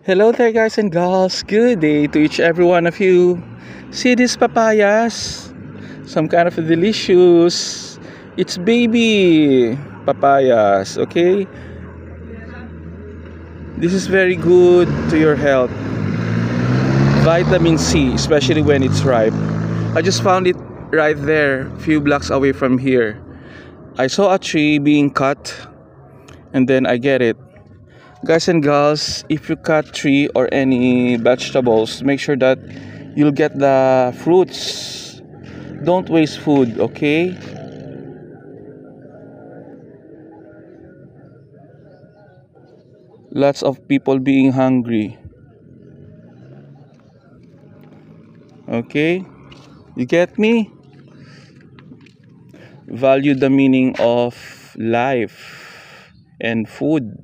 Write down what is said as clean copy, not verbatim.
Hello there, guys and gals. Good day to each every one of you. See these papayas? Some kind of delicious. It's baby papayas, okay? This is very good to your health. Vitamin C, especially when it's ripe. I just found it right there, few blocks away from here. I saw a tree being cut and then I get it. Guys and gals, if you cut tree or any vegetables, make sure that you'll get the fruits. Don't waste food, okay? Lots of people being hungry. Okay? You get me? Value the meaning of life and food.